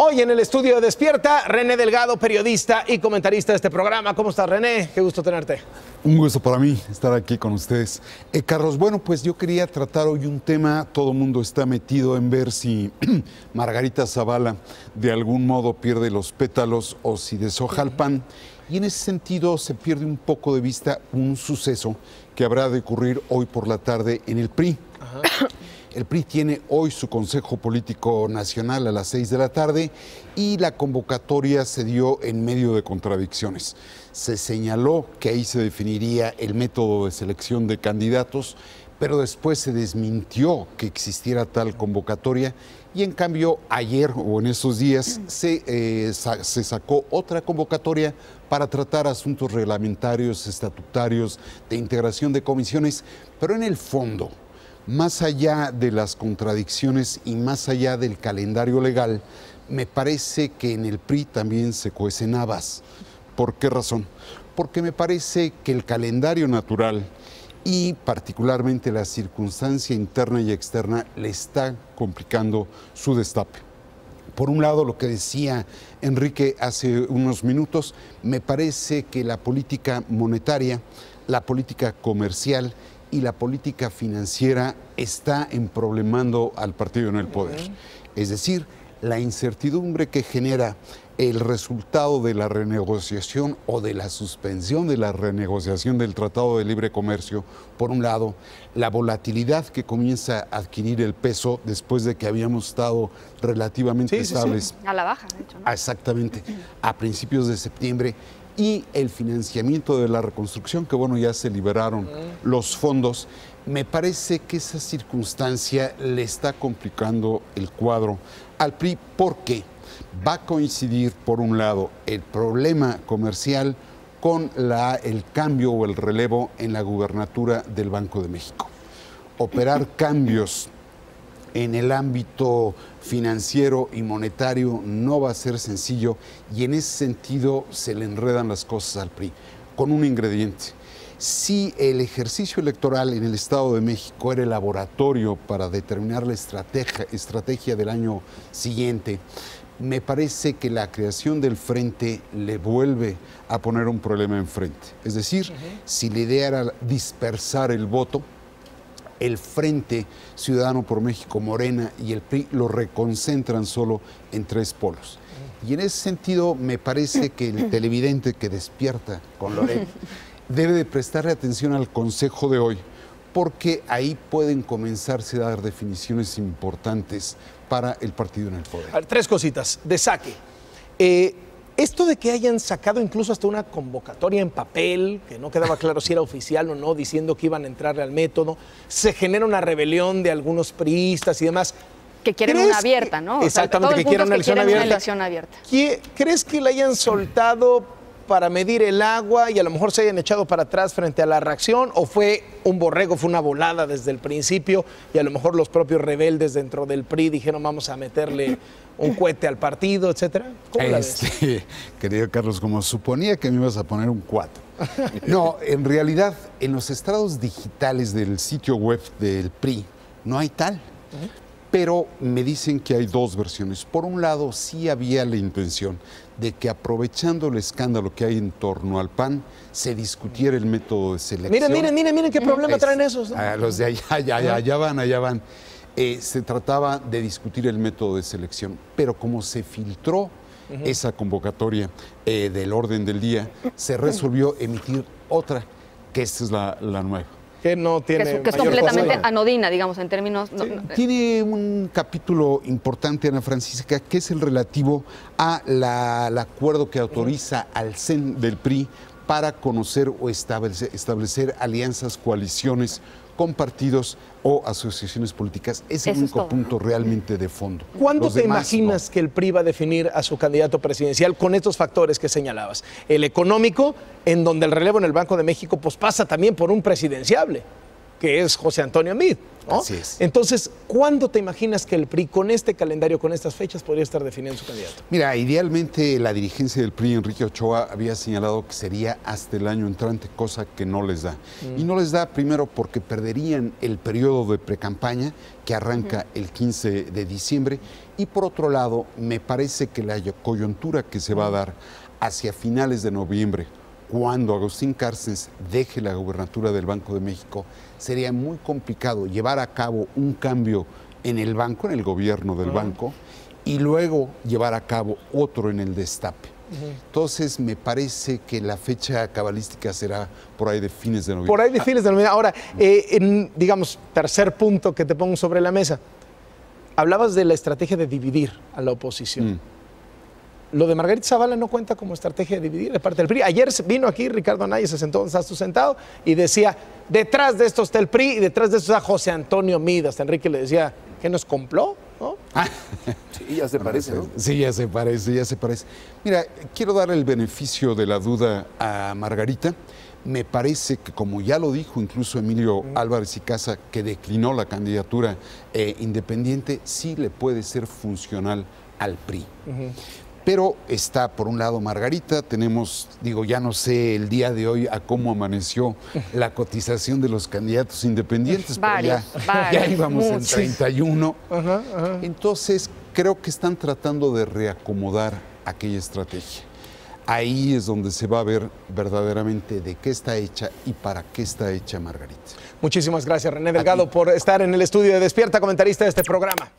Hoy en el estudio de Despierta, René Delgado, periodista y comentarista de este programa. ¿Cómo estás, René? Qué gusto tenerte. Un gusto para mí estar aquí con ustedes. Carlos, bueno, pues yo quería tratar hoy un tema, todo el mundo está metido en ver si Margarita Zavala de algún modo pierde los pétalos o si deshoja el pan. Y en ese sentido se pierde un poco de vista un suceso que habrá de ocurrir hoy por la tarde en el PRI. Ajá. El PRI tiene hoy su Consejo Político Nacional a las 6 de la tarde y la convocatoria se dio en medio de contradicciones. Se señaló que ahí se definiría el método de selección de candidatos, pero después se desmintió que existiera tal convocatoria y en cambio ayer o en esos días se sacó otra convocatoria para tratar asuntos reglamentarios, estatutarios, de integración de comisiones, pero en el fondo, más allá de las contradicciones y más allá del calendario legal, me parece que en el PRI también se cuecen habas. ¿Por qué razón? Porque me parece que el calendario natural y particularmente la circunstancia interna y externa le está complicando su destape. Por un lado, lo que decía Enrique hace unos minutos, me parece que la política monetaria, la política comercial y la política financiera está emproblemando al partido en el poder. Es decir, la incertidumbre que genera el resultado de la renegociación o de la suspensión de la renegociación del Tratado de Libre Comercio, por un lado, la volatilidad que comienza a adquirir el peso después de que habíamos estado relativamente estables. A la baja, de hecho, ¿no? Exactamente, a principios de septiembre. Y el financiamiento de la reconstrucción, que bueno, ya se liberaron los fondos, me parece que esa circunstancia le está complicando el cuadro al PRI porque va a coincidir, por un lado, el problema comercial con el cambio o el relevo en la gubernatura del Banco de México. Operar cambios en el ámbito financiero y monetario no va a ser sencillo y en ese sentido se le enredan las cosas al PRI, con un ingrediente. Si el ejercicio electoral en el Estado de México era el laboratorio para determinar la estrategia del año siguiente, me parece que la creación del frente le vuelve a poner un problema enfrente. Es decir, si la idea era dispersar el voto, el Frente Ciudadano por México, Morena y el PRI lo reconcentran solo en tres polos. Y en ese sentido me parece que el televidente que despierta con Loret debe de prestarle atención al consejo de hoy, porque ahí pueden comenzarse a dar definiciones importantes para el partido en el poder. A ver, tres cositas de saque. Esto de que hayan sacado incluso hasta una convocatoria en papel, que no quedaba claro si era oficial o no, diciendo que iban a entrarle al método, se genera una rebelión de algunos priistas y demás. Que quieren una abierta, ¿no? Exactamente, o sea, que quieren una elección abierta. ¿Crees que la hayan soltado para medir el agua y a lo mejor se hayan echado para atrás frente a la reacción? ¿O fue un borrego, fue una volada desde el principio y a lo mejor los propios rebeldes dentro del PRI dijeron vamos a meterle un cohete al partido, etcétera? ¿Cómo la ves? Querido Carlos, como suponía que me ibas a poner un 4. No, en realidad, en los estrados digitales del sitio web del PRI no hay tal. Pero me dicen que hay dos versiones. Por un lado, sí había la intención de que aprovechando el escándalo que hay en torno al PAN, se discutiera el método de selección. Miren qué problema traen esos, ¿no? Los de allá van. Se trataba de discutir el método de selección, pero como se filtró esa convocatoria del orden del día, se resolvió emitir otra, que esta es la nueva. Que no tiene que es completamente anodina, digamos, en términos... Tiene un capítulo importante, Ana Francisca, que es el relativo al acuerdo que autoriza al CEN del PRI para conocer o establecer alianzas, coaliciones con partidos o asociaciones políticas. Es el único punto realmente de fondo. ¿Cuándo te imaginas que el PRI va a definir a su candidato presidencial con estos factores que señalabas? El económico, en donde el relevo en el Banco de México pues pasa también por un presidenciable, que es José Antonio Meade, ¿no? Así es. Entonces, ¿cuándo te imaginas que el PRI, con este calendario, con estas fechas, podría estar definiendo su candidato? Mira, idealmente la dirigencia del PRI, Enrique Ochoa, había señalado que sería hasta el año entrante, cosa que no les da. Y no les da primero porque perderían el periodo de precampaña, que arranca el 15 de diciembre, Y por otro lado, me parece que la coyuntura que se va a dar hacia finales de noviembre, cuando Agustín Cárcens deje la gubernatura del Banco de México, sería muy complicado llevar a cabo un cambio en el banco, en el gobierno del banco, y luego llevar a cabo otro en el destape. Entonces, me parece que la fecha cabalística será por ahí de fines de noviembre. Por ahí de fines de noviembre. Ahora, digamos, tercer punto que te pongo sobre la mesa. Hablabas de la estrategia de dividir a la oposición. Lo de Margarita Zavala no cuenta como estrategia de dividir de parte del PRI. Ayer vino aquí Ricardo Anaya, se sentó donde estás tú sentado, y decía, detrás de esto está el PRI y detrás de esto está José Antonio Meade. Hasta Enrique le decía, ¿qué nos compló? ¿No? Sí, ya se parece, ¿no? Sí, ya se parece, ya se parece. Mira, quiero dar el beneficio de la duda a Margarita. Me parece que, como ya lo dijo incluso Emilio Álvarez y Casa, que declinó la candidatura independiente, sí le puede ser funcional al PRI. Pero está, por un lado, Margarita, tenemos, digo, ya no sé el día de hoy a cómo amaneció la cotización de los candidatos independientes, varios, ya íbamos muchos. en 31. Entonces, creo que están tratando de reacomodar aquella estrategia. Ahí es donde se va a ver verdaderamente de qué está hecha y para qué está hecha Margarita. Muchísimas gracias, René Delgado, por estar en el estudio de Despierta, comentarista de este programa.